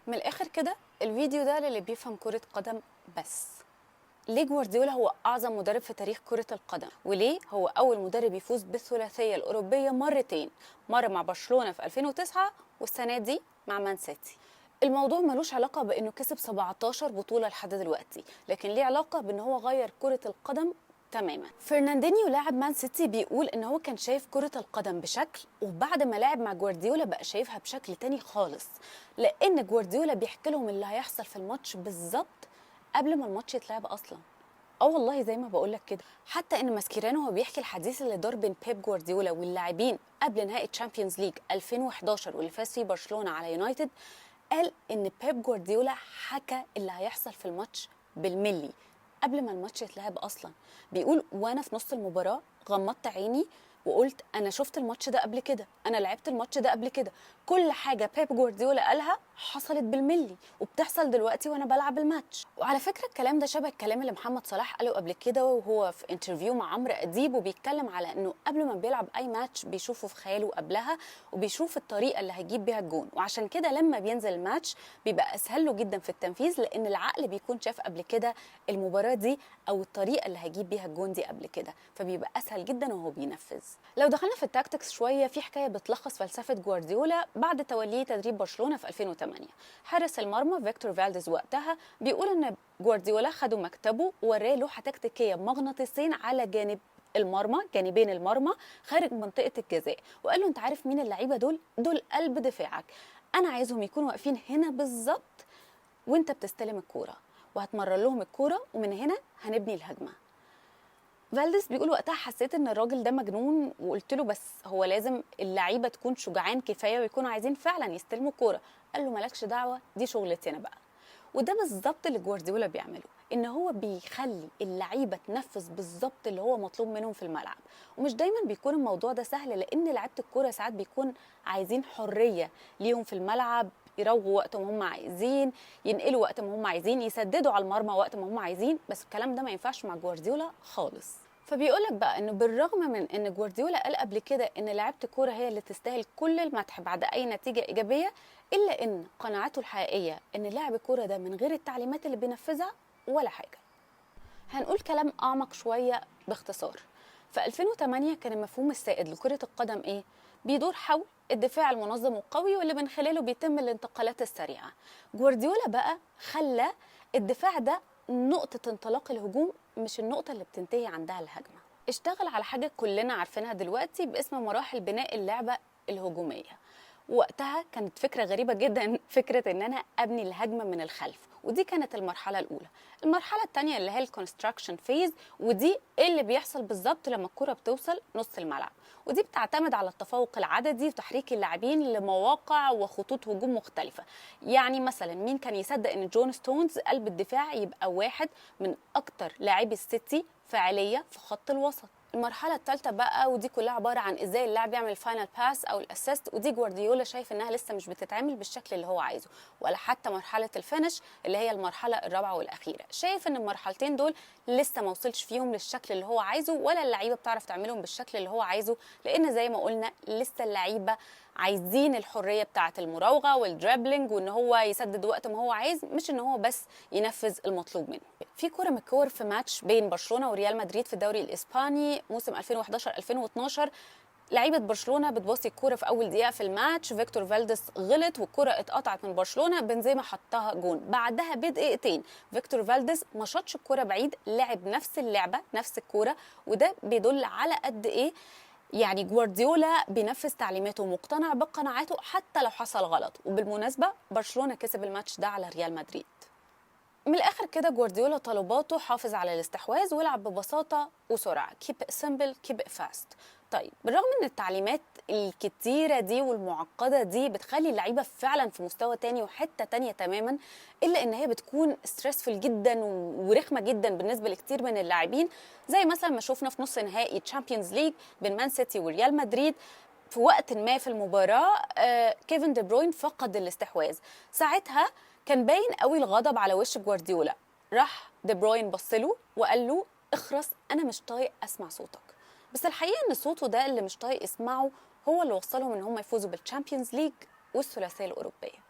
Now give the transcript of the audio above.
من الاخر كده الفيديو ده للي بيفهم كرة قدم بس. ليه جوارديولا هو اعظم مدرب في تاريخ كرة القدم، وليه هو اول مدرب يفوز بالثلاثية الاوروبية مرتين، مرة مع برشلونة في 2009 والسنة دي مع مان سيتي. الموضوع ملوش علاقة بانه كسب 17 بطولة لحد دلوقتي، لكن ليه علاقة بان هو غير كرة القدم تماما. فرناندينيو لاعب مان سيتي بيقول ان هو كان شايف كرة القدم بشكل، وبعد ما لعب مع جوارديولا بقى شايفها بشكل تاني خالص، لان جوارديولا بيحكي لهم اللي هيحصل في الماتش بالظبط قبل ما الماتش يتلعب اصلا. اه والله زي ما بقول لك كده، حتى ان ماسكيرانو هو بيحكي الحديث اللي دار بين بيب جوارديولا واللاعبين قبل نهائي تشامبيونز ليج 2011 واللي فاز فيه برشلونة على يونايتد، قال ان بيب جوارديولا حكى اللي هيحصل في الماتش بالملي قبل ما الماتش يتلعب اصلا. بيقول وانا في نص المباراة غمضت عيني وقلت انا شفت الماتش ده قبل كده، انا لعبت الماتش ده قبل كده، كل حاجه بيب جوارديولا قالها حصلت بالملي وبتحصل دلوقتي وانا بلعب الماتش. وعلى فكره الكلام ده شبه الكلام اللي محمد صلاح قاله قبل كده وهو في انترفيو مع عمرو اديب، وبيتكلم على انه قبل ما بيلعب اي ماتش بيشوفه في خياله قبلها وبيشوف الطريقه اللي هيجيب بيها الجون، وعشان كده لما بينزل الماتش بيبقى اسهل له جدا في التنفيذ لان العقل بيكون شاف قبل كده المباراه دي او الطريقه اللي هيجيب بيها الجون دي قبل كده، فبيبقى اسهل جدا وهو بينفذ. لو دخلنا في التاكتكس شويه، في حكايه بتلخص فلسفه جوارديولا بعد توليه تدريب برشلونه في 2008. حارس المرمى فيكتور فالديز وقتها بيقول ان جوارديولا خده مكتبه ووراه لوحه تكتيكيه مغناطيسين على المرمى، جانبين المرمى خارج منطقه الجزاء، وقال له انت عارف مين اللعيبه دول قلب دفاعك، انا عايزهم يكونوا واقفين هنا بالظبط وانت بتستلم الكوره، وهتمرر لهم الكوره ومن هنا هنبني الهجمه. فالديس بيقول وقتها حسيت ان الراجل ده مجنون، وقلت له بس هو لازم اللعيبه تكون شجعان كفايه ويكونوا عايزين فعلا يستلموا الكوره. قال له مالكش دعوه، دي شغلتي انا بقى. وده بالظبط اللي جوارديولا بيعمله، ان هو بيخلي اللعيبه تنفذ بالظبط اللي هو مطلوب منهم في الملعب. ومش دايما بيكون الموضوع ده سهل، لان لعيبه الكوره ساعات بيكون عايزين حريه ليهم في الملعب، يروغوا وقت ما هم عايزين، ينقلوا وقت ما هم عايزين، يسددوا على المرمى وقت ما هم عايزين، بس الكلام ده ما ينفعش مع جوارديولا خالص. فبيقولك بقى انه بالرغم من ان جوارديولا قال قبل كده ان لعيبه الكوره هي اللي تستاهل كل المدح بعد اي نتيجه ايجابيه، الا ان قناعته الحقيقيه ان لاعب الكوره ده من غير التعليمات اللي بينفذها ولا حاجه. هنقول كلام اعمق شويه باختصار. في 2008 كان المفهوم السائد لكره القدم ايه؟ بيدور حول الدفاع المنظم والقوي واللي من خلاله بيتم الانتقالات السريعه. جوارديولا بقى خلى الدفاع ده نقطة انطلاق الهجوم، مش النقطة اللي بتنتهي عندها الهجمة. اشتغل على حاجة كلنا عارفينها دلوقتي باسم مراحل بناء اللعبة الهجومية. وقتها كانت فكرة غريبة جدا فكرة ان انا ابني الهجمة من الخلف، ودي كانت المرحلة الاولى. المرحلة الثانية اللي هي الكونستراكشن فيز، ودي اللي بيحصل بالظبط لما الكرة بتوصل نص الملعب، ودي بتعتمد على التفوق العددي وتحريك اللاعبين لمواقع وخطوط هجوم مختلفة. يعني مثلا مين كان يصدق ان جون ستونز قلب الدفاع يبقى واحد من اكتر لاعبي السيتي فعالية في خط الوسط. المرحلة الثالثة بقى ودي كلها عبارة عن ازاي اللاعب يعمل الفاينل باس او الاسيست، ودي جوارديولا شايف انها لسه مش بتتعمل بالشكل اللي هو عايزه، ولا حتى مرحلة الفينش اللي هي المرحلة الرابعة والأخيرة. شايف ان المرحلتين دول لسه ما وصلش فيهم للشكل اللي هو عايزه، ولا اللعيبة بتعرف تعملهم بالشكل اللي هو عايزه، لان زي ما قلنا لسه اللعيبة عايزين الحريه بتاعه المراوغه والدريبلينج وان هو يسدد وقت ما هو عايز، مش ان هو بس ينفذ المطلوب منه. في كوره من الكور في ماتش بين برشلونه وريال مدريد في الدوري الاسباني موسم 2011 2012، لعيبه برشلونه بتباصي الكوره في اول دقيقه في الماتش، فيكتور فالديس غلط والكوره اتقطعت من برشلونه، بنزيما حطها جون. بعدها بدقيقتين فيكتور فالديس ما شاطش الكوره بعيد، لعب نفس اللعبه نفس الكوره، وده بيدل على قد ايه يعني جوارديولا بينفذ تعليماته ومقتنع بقناعاته حتى لو حصل غلط. وبالمناسبة برشلونة كسب الماتش ده على ريال مدريد. من الآخر كده جوارديولا طلباته حافظ على الاستحواذ والعب ببساطة وسرعة، keep it simple keep it fast. طيب بالرغم ان التعليمات الكتيرة دي والمعقدة دي بتخلي اللعيبة فعلا في مستوى تاني وحتة تانية تماما، إلا إن هي بتكون ستريسفul جدا ورخمة جدا بالنسبة لكتير من اللاعبين، زي مثلا ما شفنا في نص نهائي تشامبيونز ليج بين مان سيتي وريال مدريد. في وقت ما في المباراة كيفن دي بروين فقد الاستحواذ، ساعتها كان باين قوي الغضب على وش جوارديولا. راح دي بروين بصله وقال له اخرس، انا مش طايق اسمع صوتك. بس الحقيقه ان صوته ده اللي مش طايق يسمعه هو اللي وصلهم ان هم يفوزوا بالتشامبيونز ليج والثلاثيه الاوروبيه.